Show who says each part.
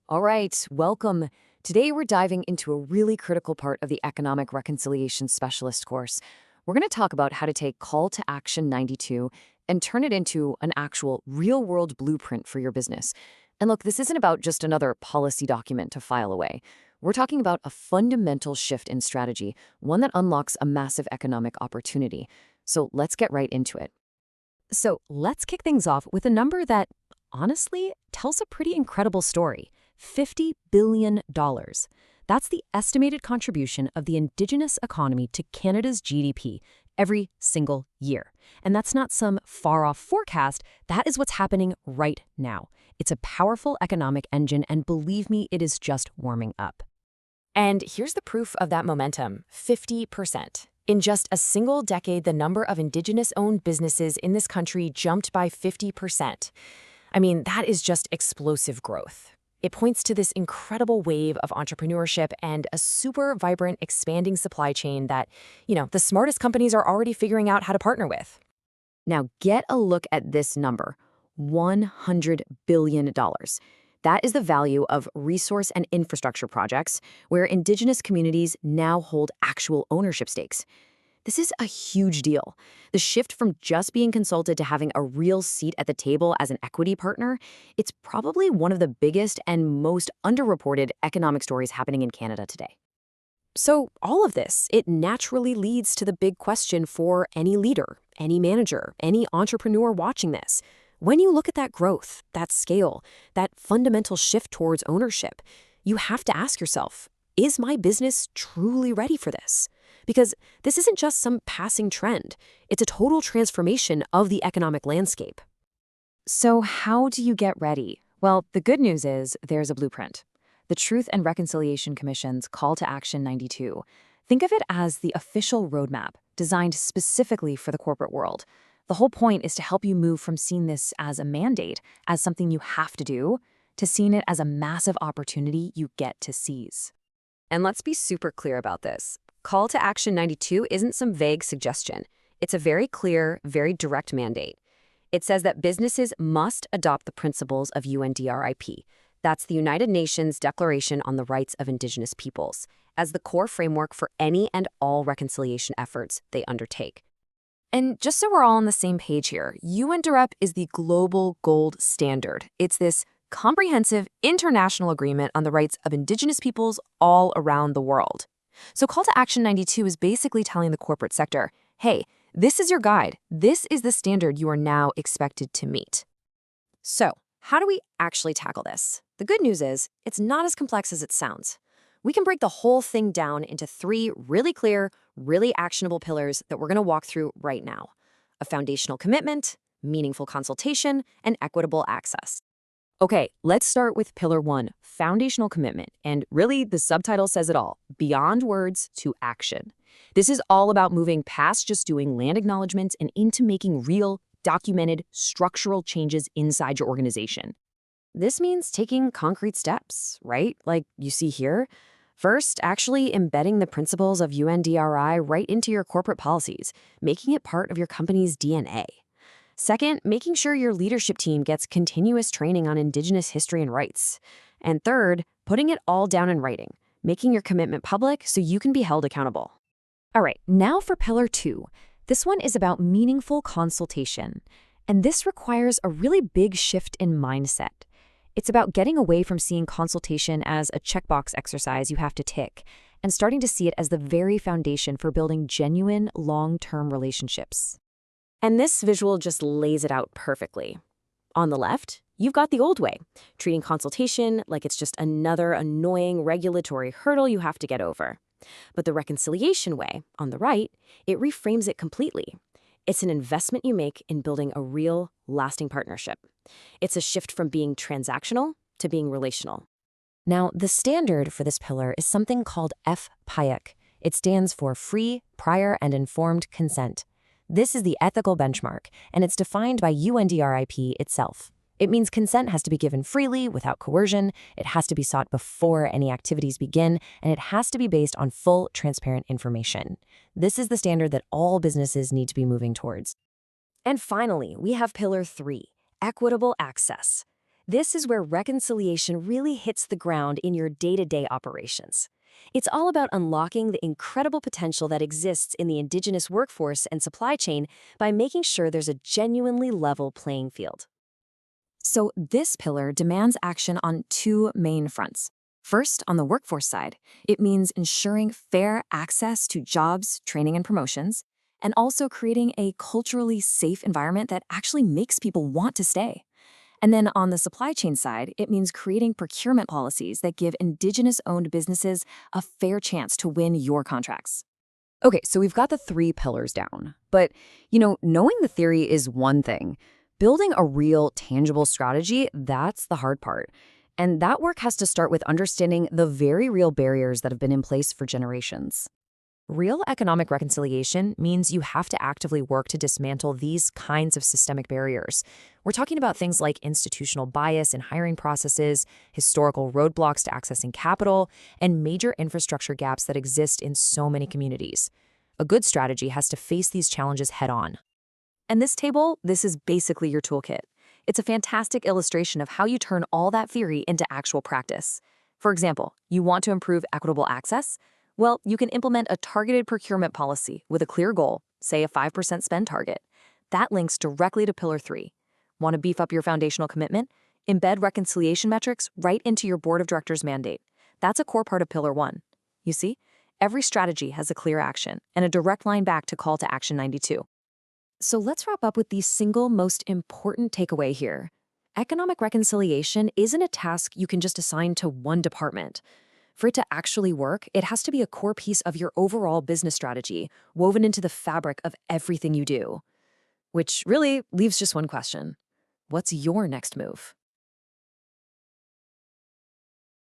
Speaker 1: All right, welcome. Today we're diving into a really critical part of the Economic Reconciliation Specialist course. We're going to talk about how to take Call to Action 92 and turn it into an actual real-world blueprint for your business. And look, this isn't about just another policy document to file away. We're talking about a fundamental shift in strategy, one that unlocks a massive economic opportunity. So let's get right into it. So let's kick things off with a number that, honestly, tells a pretty incredible story. $50 billion. That's the estimated contribution of the Indigenous economy to Canada's GDP every single year. And that's not some far-off forecast. That is what's happening right now. It's a powerful economic engine, and believe me, it is just warming up. And here's the proof of that momentum: 50%. In just a single decade, the number of Indigenous-owned businesses in this country jumped by 50%. I mean, that is just explosive growth. It points to this incredible wave of entrepreneurship and a super vibrant, expanding supply chain that, the smartest companies are already figuring out how to partner with. Now, get a look at this number: $100 billion. That is the value of resource and infrastructure projects where Indigenous communities now hold actual ownership stakes. This is a huge deal. The shift from just being consulted to having a real seat at the table as an equity partner, it's probably one of the biggest and most underreported economic stories happening in Canada today. So all of this, it naturally leads to the big question for any leader, any manager, any entrepreneur watching this. When you look at that growth, that scale, that fundamental shift towards ownership, you have to ask yourself, is my business truly ready for this? Because this isn't just some passing trend. It's a total transformation of the economic landscape. So how do you get ready? Well, the good news is there's a blueprint. The Truth and Reconciliation Commission's Call to Action 92. Think of it as the official roadmap designed specifically for the corporate world. The whole point is to help you move from seeing this as a mandate, as something you have to do, to seeing it as a massive opportunity you get to seize. And let's be super clear about this. Call to Action 92 isn't some vague suggestion. It's a very clear, very direct mandate. It says that businesses must adopt the principles of UNDRIP. That's the United Nations Declaration on the Rights of Indigenous Peoples, as the core framework for any and all reconciliation efforts they undertake. And just so we're all on the same page here, UNDRIP is the global gold standard. It's this comprehensive international agreement on the rights of Indigenous peoples all around the world. So Call to Action 92 is basically telling the corporate sector, hey, this is your guide. This is the standard you are now expected to meet. So how do we actually tackle this? The good news is it's not as complex as it sounds. We can break the whole thing down into 3 really clear, really actionable pillars that we're going to walk through right now: a foundational commitment, meaningful consultation, and equitable access. Okay, let's start with Pillar 1, foundational commitment. And really, the subtitle says it all: beyond words to action. This is all about moving past just doing land acknowledgements and into making real, documented, structural changes inside your organization. This means taking concrete steps, right? Like you see here. First, actually embedding the principles of UNDRI right into your corporate policies, making it part of your company's DNA. Second, making sure your leadership team gets continuous training on Indigenous history and rights. And third, putting it all down in writing, making your commitment public so you can be held accountable. All right, now for Pillar 2. This one is about meaningful consultation. And this requires a really big shift in mindset. It's about getting away from seeing consultation as a checkbox exercise you have to tick and starting to see it as the very foundation for building genuine, long-term relationships. And this visual just lays it out perfectly. On the left, you've got the old way, treating consultation like it's just another annoying regulatory hurdle you have to get over. But the reconciliation way, on the right, it reframes it completely. It's an investment you make in building a real, lasting partnership. It's a shift from being transactional to being relational. Now, the standard for this pillar is something called FPIC. It stands for Free, Prior, and Informed Consent. This is the ethical benchmark, and it's defined by UNDRIP itself. It means consent has to be given freely, without coercion, it has to be sought before any activities begin, and it has to be based on full, transparent information. This is the standard that all businesses need to be moving towards. And finally, we have Pillar 3, equitable access.
Speaker 2: This is where reconciliation really hits the ground in your day-to-day operations. It's all about unlocking the incredible potential that exists in the Indigenous workforce and supply chain by making sure there's a genuinely level playing field.
Speaker 1: So this pillar demands action on two main fronts. First, on the workforce side, it means ensuring fair access to jobs, training, and promotions, and also creating a culturally safe environment that actually makes people want to stay. And then on the supply chain side, it means creating procurement policies that give Indigenous-owned businesses a fair chance to win your contracts. Okay, so we've got the three pillars down. But, knowing the theory is one thing. Building a real, tangible strategy, that's the hard part. And that work has to start with understanding the very real barriers that have been in place for generations.
Speaker 3: Real economic reconciliation means you have to actively work to dismantle these kinds of systemic barriers. We're talking about things like institutional bias in hiring processes, historical roadblocks to accessing capital, and major infrastructure gaps that exist in so many communities. A good strategy has to face these challenges head-on.
Speaker 1: And this table, this is basically your toolkit. It's a fantastic illustration of how you turn all that theory into actual practice. For example, you want to improve equitable access? Well, you can implement a targeted procurement policy with a clear goal, say a 5% spend target. That links directly to Pillar 3. Want to beef up your foundational commitment? Embed reconciliation metrics right into your board of directors mandate. That's a core part of Pillar 1. You see, every strategy has a clear action and a direct line back to Call to Action 92. So let's wrap up with the single most important takeaway here. Economic reconciliation isn't a task you can just assign to one department. For it to actually work, it has to be a core piece of your overall business strategy, woven into the fabric of everything you do. Which really leaves just one question. What's your next move?